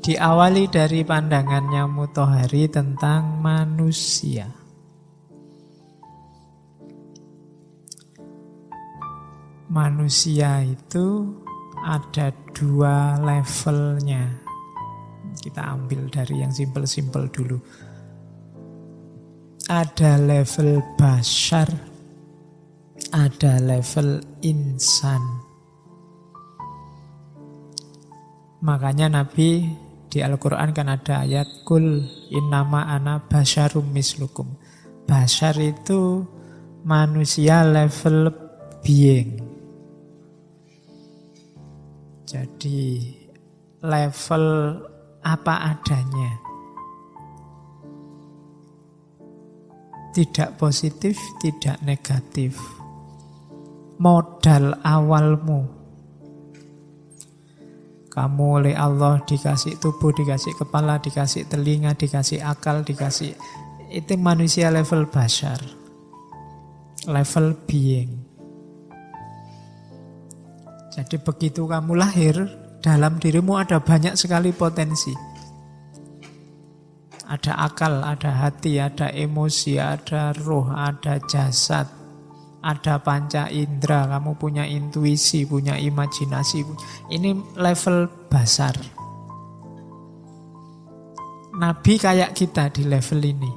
Diawali dari pandangannya Mutahari tentang manusia. Manusia itu ada dua levelnya. Kita ambil dari yang simpel-simpel dulu. Ada level bashar, ada level insan. Makanya Nabi di Al-Quran kan ada ayat Kul innama ana basyarum mislukum. Bashar itu manusia level being. Jadi level apa adanya. Tidak positif, tidak negatif. Modal awalmu. Kamu oleh Allah dikasih tubuh, dikasih kepala, dikasih telinga, dikasih akal, dikasih... Itu manusia level bashar. Level being. Jadi begitu kamu lahir, dalam dirimu ada banyak sekali potensi. Ada akal, ada hati, ada emosi, ada roh, ada jasad, ada panca indera, kamu punya intuisi, punya imajinasi. Ini level basar. Nabi kayak kita di level ini.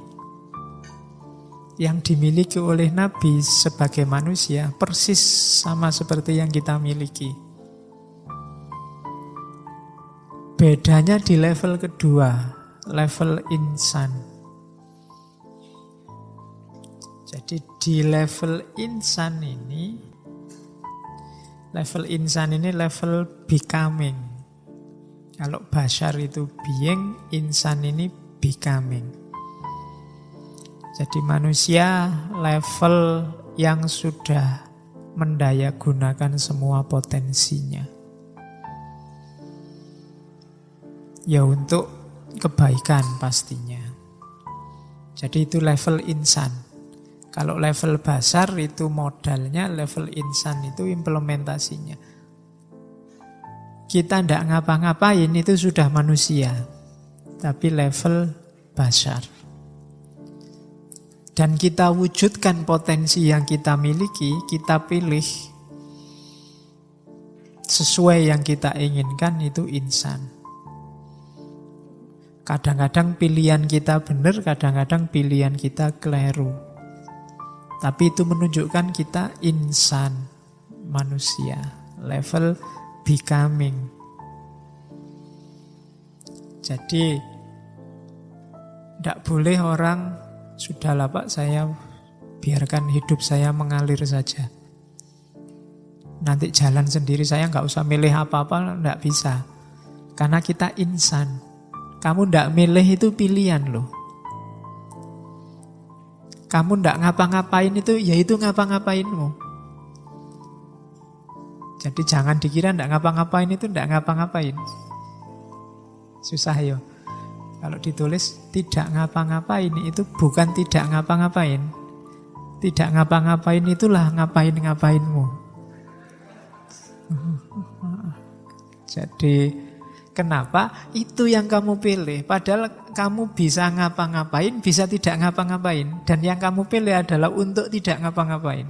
Yang dimiliki oleh Nabi sebagai manusia persis sama seperti yang kita miliki. Bedanya di level kedua, level insan. Jadi di level insan ini level becoming. Kalau bashar itu being, insan ini becoming. Jadi manusia level yang sudah mendayagunakan semua potensinya. Ya untuk kebaikan pastinya. Jadi itu level insan. Kalau level basar itu modalnya, level insan itu implementasinya. Kita tidak ngapa-ngapain itu sudah manusia. Tapi level basar. Dan kita wujudkan potensi yang kita miliki, kita pilih sesuai yang kita inginkan, itu insan. Kadang-kadang pilihan kita benar, kadang-kadang pilihan kita keliru. Tapi itu menunjukkan kita insan, manusia, level becoming. Jadi tidak boleh orang sudahlah Pak, saya biarkan hidup saya mengalir saja. Nanti jalan sendiri, saya nggak usah milih apa-apa, nggak bisa. Karena kita insan. Kamu nggak milih itu pilihan loh. Kamu nggak ngapa-ngapain itu, ya itu ngapa-ngapainmu. Jadi jangan dikira nggak ngapa-ngapain itu nggak ngapa-ngapain. Susah ya. Kalau ditulis tidak ngapa-ngapain itu bukan tidak ngapa-ngapain. Tidak ngapa-ngapain itulah ngapain-ngapainmu. Jadi kenapa? Itu yang kamu pilih. Padahal kamu bisa ngapa-ngapain, bisa tidak ngapa-ngapain. Dan yang kamu pilih adalah untuk tidak ngapa-ngapain.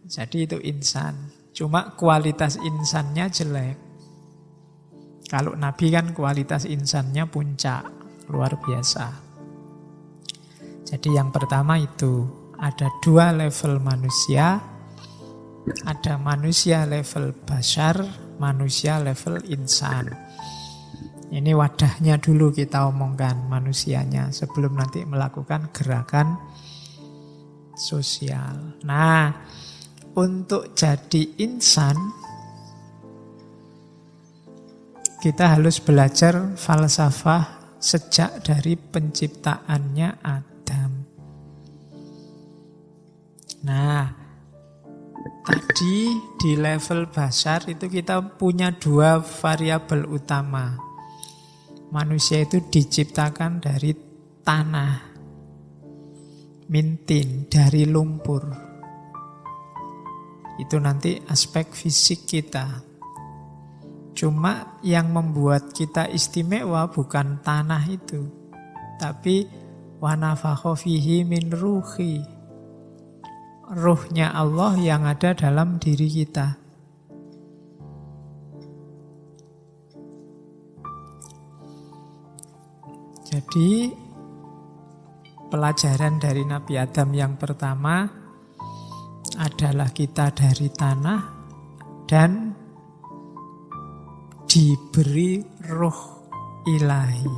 Jadi itu insan. Cuma kualitas insannya jelek. Kalau Nabi kan kualitas insannya puncak, luar biasa. Jadi yang pertama itu, ada dua level manusia. Ada manusia level bashar, manusia level insan. Ini wadahnya dulu kita omongkan, manusianya, sebelum nanti melakukan gerakan sosial. Nah, untuk jadi insan, kita harus belajar falsafah sejak dari penciptaannya Adam. Nah, tadi di level bashar itu kita punya dua variabel utama. Manusia itu diciptakan dari tanah, mintin, dari lumpur. Itu nanti aspek fisik kita. Cuma yang membuat kita istimewa bukan tanah itu, tapi wa nafakha fihi min ruhi. Ruhnya Allah yang ada dalam diri kita. Jadi pelajaran dari Nabi Adam yang pertama adalah kita dari tanah dan diberi ruh ilahi.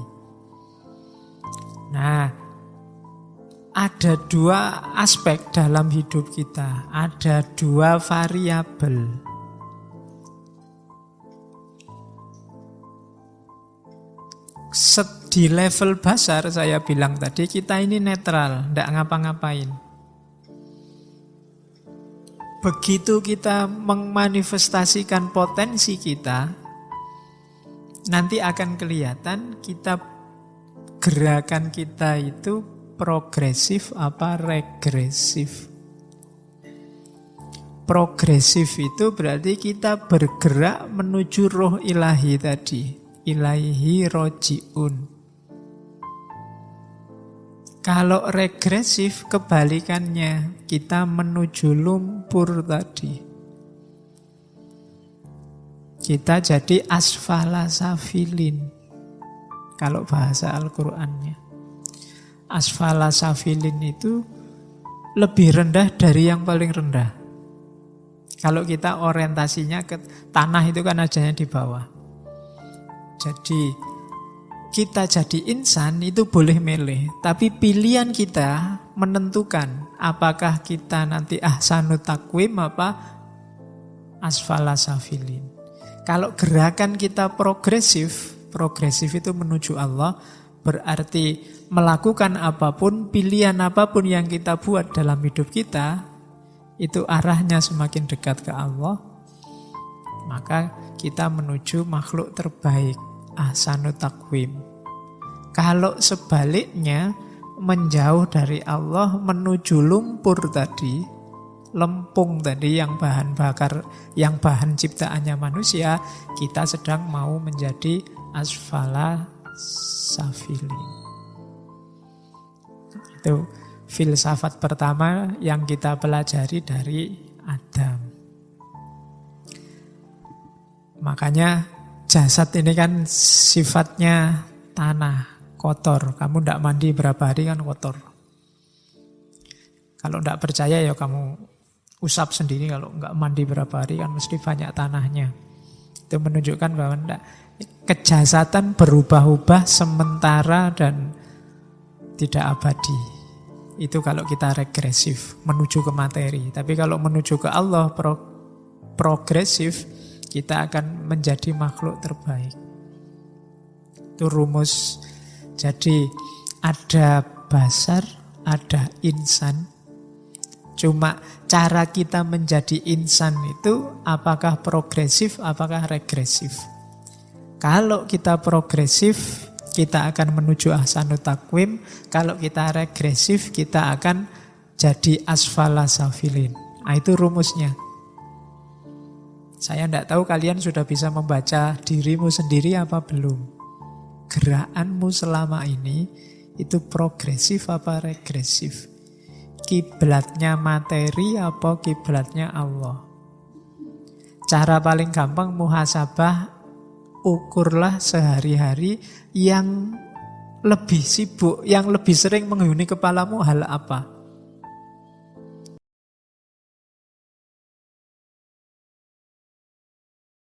Nah, ada dua aspek dalam hidup kita, ada dua variabel. Di level basar saya bilang tadi, kita ini netral, tidak ngapa-ngapain. Begitu kita memanifestasikan potensi kita, nanti akan kelihatan gerakan kita itu progresif apa regresif. Progresif itu berarti kita bergerak menuju roh ilahi tadi. Ilaihi roji'un. Kalau regresif kebalikannya, kita menuju lumpur tadi. Kita jadi asfala safilin. Kalau bahasa Al-Qur'annya. Asfala safilin itu lebih rendah dari yang paling rendah. Kalau kita orientasinya ke tanah itu kan adanya di bawah. Jadi kita jadi insan itu boleh milih, tapi pilihan kita menentukan apakah kita nanti ahsanut takwim apa asfala safilin. Kalau gerakan kita progresif itu menuju Allah, berarti melakukan apapun, pilihan apapun yang kita buat dalam hidup kita, itu arahnya semakin dekat ke Allah, maka kita menuju makhluk terbaik, ahsanut takwim. Kalau sebaliknya, menjauh dari Allah menuju lumpur tadi, lempung tadi yang bahan bakar, yang bahan ciptaannya manusia, kita sedang mau menjadi asfala safilin. Itu filsafat pertama yang kita pelajari dari Adam. Makanya jasad ini kan sifatnya tanah, kotor. Kamu tidak mandi berapa hari kan kotor. Kalau tidak percaya ya kamu usap sendiri, kalau nggak mandi berapa hari kan mesti banyak tanahnya. Itu menunjukkan bahwa kejasadan berubah-ubah sementara dan tidak abadi. Itu kalau kita regresif, menuju ke materi. Tapi kalau menuju ke Allah, progresif, kita akan menjadi makhluk terbaik. Itu rumus. Jadi ada basar, ada insan. Cuma cara kita menjadi insan itu apakah progresif, apakah regresif. Kalau kita progresif, kita akan menuju ahsanut takwim. Kalau kita regresif, kita akan jadi asfala safilin. Nah, itu rumusnya. Saya tidak tahu kalian sudah bisa membaca dirimu sendiri apa belum. Gerakanmu selama ini itu progresif apa regresif? Kiblatnya materi apa kiblatnya Allah? Cara paling gampang muhasabah, ukurlah sehari-hari yang lebih sibuk, yang lebih sering menghuni kepalamu hal apa?